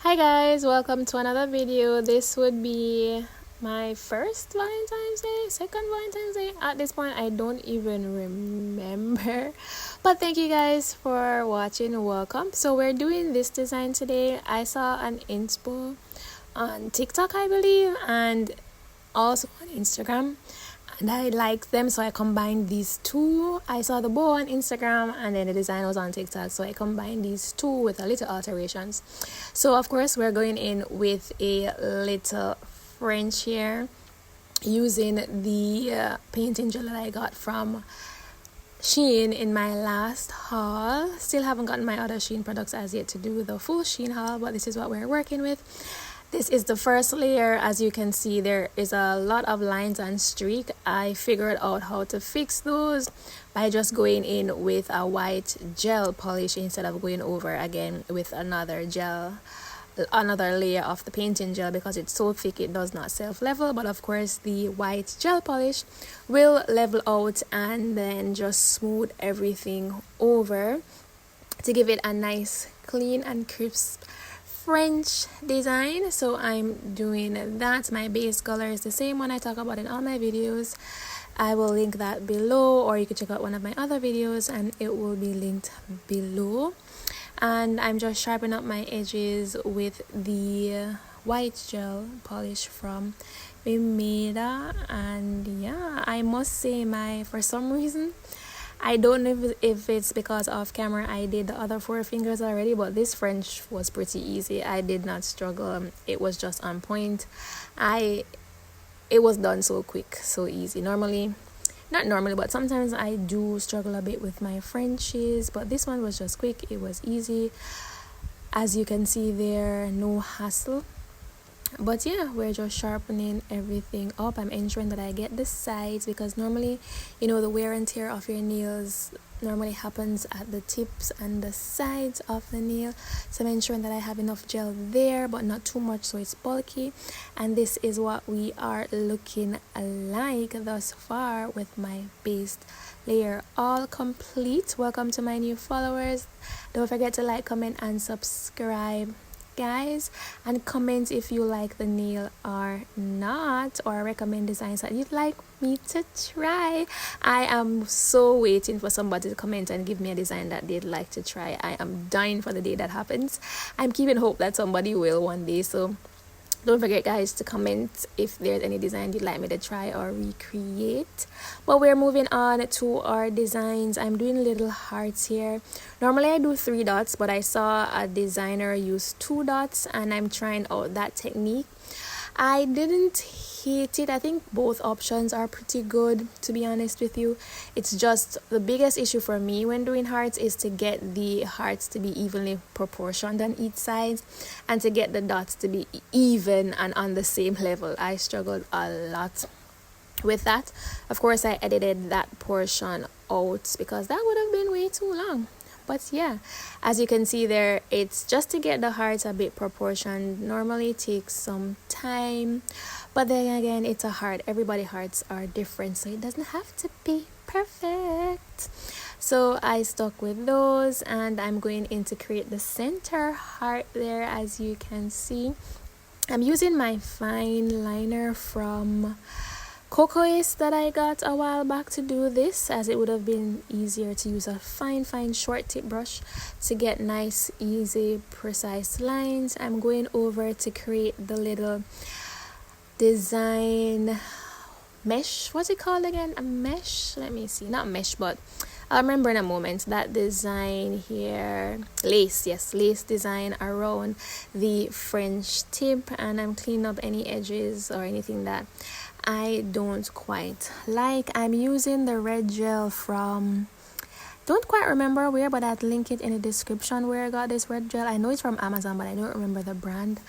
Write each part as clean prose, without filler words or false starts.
Hi guys, welcome to another video. This would be my first Valentine's Day, second Valentine's Day. At this point, I don't even remember. But thank you guys for watching. Welcome. So we're doing this design today. I saw an inspo on TikTok, I believe, and also on Instagram, and I liked them, so I combined these two. I saw the bow on Instagram and then the design was on TikTok, so I combined these two with a little alterations. So of course we're going in with a little French here using the painting gel that I got from Shein in my last haul. Still haven't gotten my other Shein products as yet to do the full Shein haul, but this is what we're working with. This is the first layer. As you can see, there is a lot of lines and streak. I figured out how to fix those by just going in with a white gel polish instead of going over again with another layer of the painting gel, because it's so thick it does not self-level. But of course the white gel polish will level out and then just smooth everything over to give it a nice clean and crisp French design. So I'm doing that. My base color is the same one I talk about in all my videos. I will link that below, or you can check out one of my other videos and it will be linked below. And I'm just sharpening up my edges with the white gel polish from Mimeda. And yeah, I must say, for some reason, I don't know if it's because off camera I did the other 4 fingers already, but this French was pretty easy. I did not struggle. It was just on point. It was done so quick, so easy. Not normally, but sometimes I do struggle a bit with my Frenchies, but this one was just quick. It was easy. As you can see there, no hassle. But yeah, we're just sharpening everything up. I'm ensuring that I get the sides, because normally, the wear and tear of your nails normally happens at the tips and the sides of the nail. So I'm ensuring that I have enough gel there, but not too much so it's bulky. And this is what we are looking like thus far with my base layer all complete. Welcome to my new followers. Don't forget to like, comment, and subscribe, guys, and comment if you like the nail or not, or recommend designs that you'd like me to try. I am so waiting for somebody to comment and give me a design that they'd like to try. I am dying for the day that happens. I'm keeping hope that somebody will one day, so don't forget, guys, to comment if there's any design you'd like me to try or recreate. But we're moving on to our designs. I'm doing little hearts here. Normally I do 3 dots, but I saw a designer use 2 dots and I'm trying out that technique. I didn't hate it. I think both options are pretty good, to be honest with you. It's just the biggest issue for me when doing hearts is to get the hearts to be evenly proportioned on each side and to get the dots to be even and on the same level. I struggled a lot with that. Of course, I edited that portion out because that would have been way too long. But yeah, as you can see there, it's just to get the hearts a bit proportioned. Normally takes some time, but then again, it's a heart. Everybody's hearts are different, so it doesn't have to be perfect. So I stuck with those, and I'm going in to create the center heart there. As you can see, I'm using my fine liner from Cocois that I got a while back to do this, as it would have been easier to use a fine short tip brush to get nice, easy, precise lines. I'm going over to create the little design mesh. What's it called again? A mesh? Let me see. Not mesh, but I'll remember in a moment. That design here, lace. Yes, lace design around the French tip, and I'm cleaning up any edges or anything that I don't quite like. I'm using the red gel from, don't quite remember where, but I'll link it in the description where I got this red gel. I know it's from Amazon, but I don't remember the brand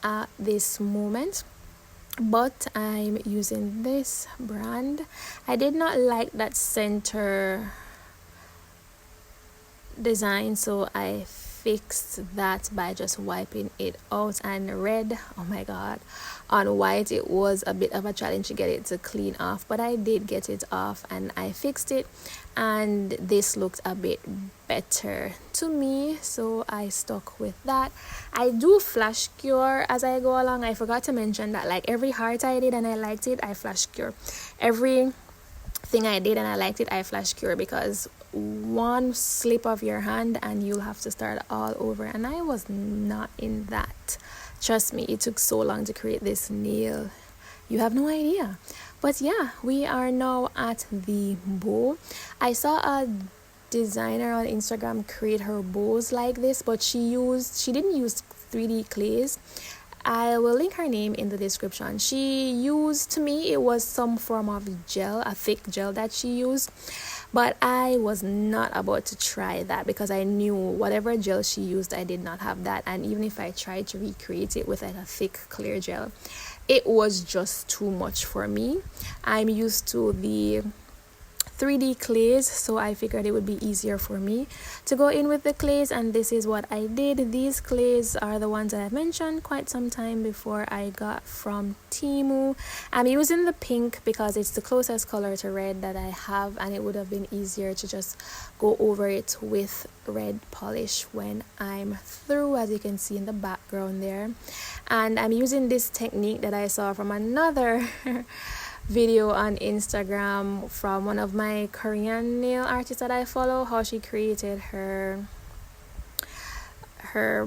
at this moment. But I'm using this brand. I did not like that center design, so I fixed that by just wiping it out, and red, oh my god, on white it was a bit of a challenge to get it to clean off, but I did get it off and I fixed it, and this looked a bit better to me, so I stuck with that. I do flash cure as I go along. I forgot to mention that, like, every heart I did and I liked it, I flash cure. Every thing I did and I liked it, I flash cure, because one slip of your hand and you'll have to start all over, and I was not in that. Trust me, it took so long to create this nail, you have no idea. But yeah, we are now at the bow. I saw a designer on Instagram create her bows like this, but she didn't use 3D clays. I will link her name in the description. She used, to me, it was some form of gel, a thick gel that she used. But I was not about to try that, because I knew whatever gel she used, I did not have that. And even if I tried to recreate it with like a thick clear gel, it was just too much for me. I'm used to the 3D clays, so I figured it would be easier for me to go in with the clays, and this is what I did. These clays are the ones that I mentioned quite some time before, I got from Temu. I'm using the pink because it's the closest color to red that I have, and it would have been easier to just go over it with red polish when I'm through, as you can see in the background there. And I'm using this technique that I saw from another video on Instagram from one of my Korean nail artists that I follow, how she created her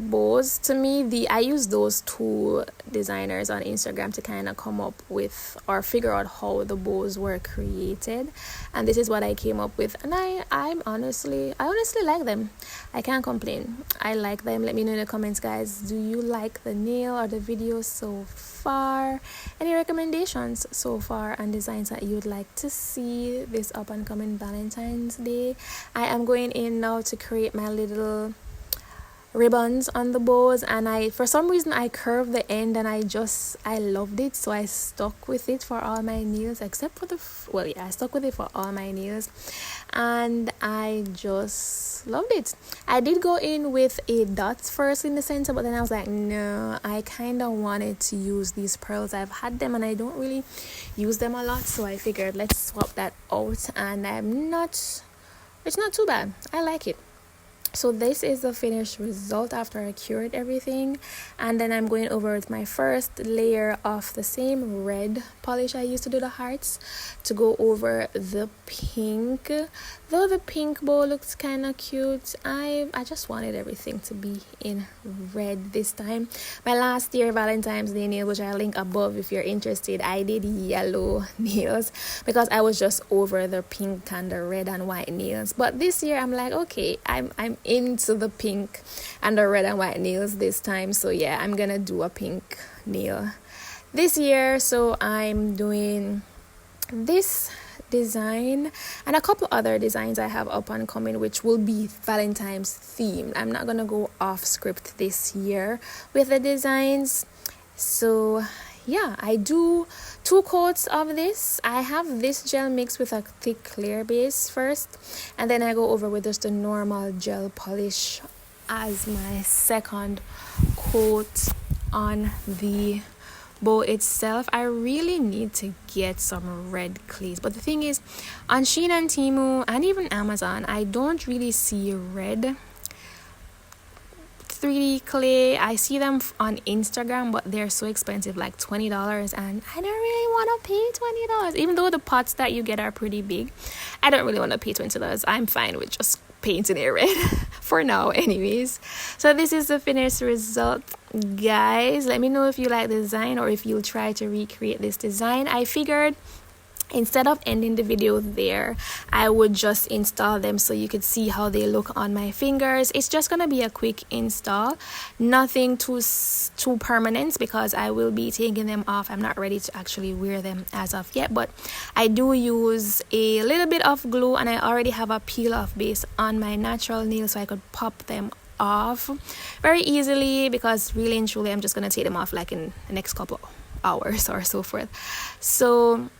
bows. To me, I use those two designers on Instagram to kind of come up with or figure out how the bows were created, and this is what I came up with, and I honestly like them. I can't complain. I like them. Let me know in the comments, guys, do you like the nail or the video so far? Any recommendations so far and designs that you'd like to see this up and coming Valentine's Day? I am going in now to create my little ribbons on the bows, and for some reason I curved the end, and I loved it, so I stuck with it for all my nails, except for I stuck with it for all my nails, and I just loved it. I did go in with a dot first in the center, but then I was like, no, I kind of wanted to use these pearls. I've had them and I don't really use them a lot, so I figured let's swap that out, and it's not too bad. I like it. So this is the finished result after I cured everything, and then I'm going over with my first layer of the same red polish I used to do the hearts to go over the pink. Though the pink bow looks kind of cute, I just wanted everything to be in red this time. My last year Valentine's Day nail, which I'll link above if you're interested, I did yellow nails because I was just over the pink and the red and white nails. But this year I'm like, okay, I'm into the pink and the red and white nails this time, so yeah, I'm gonna do a pink nail this year. So I'm doing this design and a couple other designs I have up and coming, which will be Valentine's themed. I'm not gonna go off script this year with the designs. So yeah, I do 2 coats of this. I have this gel mixed with a thick clear base first, and then I go over with just a normal gel polish as my second coat on the bow itself. I really need to get some red clays, but the thing is, on Shein and Temu and even Amazon, I don't really see red 3D clay. I see them on Instagram, but they're so expensive, like $20, and I don't really want to pay $20. Even though the pots that you get are pretty big, I don't really want to pay $20. I'm fine with just painting it red for now anyways. So this is the finished result, guys. Let me know if you like the design or if you'll try to recreate this design. I figured instead of ending the video there, I would just install them so you could see how they look on my fingers. It's just gonna be a quick install, nothing too permanent, because I will be taking them off. I'm not ready to actually wear them as of yet, but I do use a little bit of glue, and I already have a peel off base on my natural nails, so I could pop them off very easily, because really and truly I'm just gonna take them off like in the next couple hours or so forth. So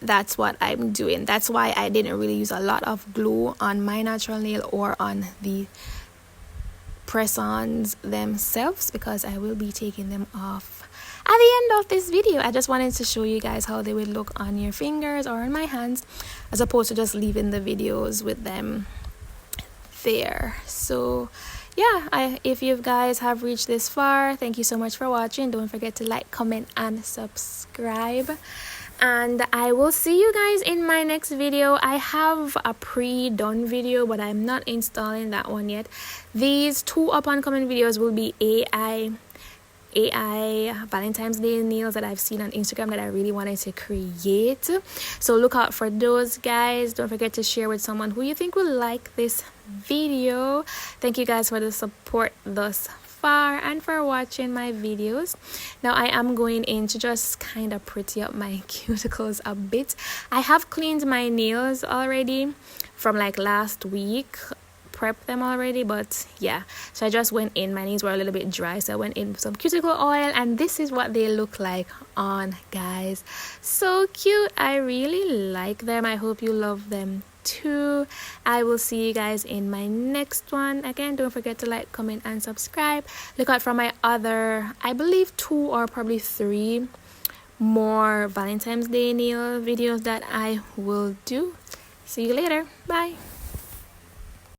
that's what I'm doing. That's why I didn't really use a lot of glue on my natural nail or on the press-ons themselves because I will be taking them off at the end of this video. I just wanted to show you guys how they would look on your fingers or on my hands, as opposed to just leaving the videos with them there. So yeah, if you guys have reached this far, thank you so much for watching. Don't forget to like, comment, and subscribe, and I will see you guys in my next video. I have a pre-done video, but I'm not installing that one yet. These two up and coming videos will be AI Valentine's Day nails that I've seen on Instagram that I really wanted to create. So look out for those, guys. Don't forget to share with someone who you think will like this video. Thank you guys for the support thus far and for watching my videos. Now I am going in to just kind of pretty up my cuticles a bit. I have cleaned my nails already from like last week, prepped them already, but yeah, so I just went in. My nails were a little bit dry, so I went in with some cuticle oil, and this is what they look like on, guys. So cute. I really like them. I hope you love them too. I will see you guys in my next one. Again, don't forget to like, comment, and subscribe. Look out for my other, I believe 2 or probably 3 more Valentine's Day nail videos that I will do. See you later. Bye.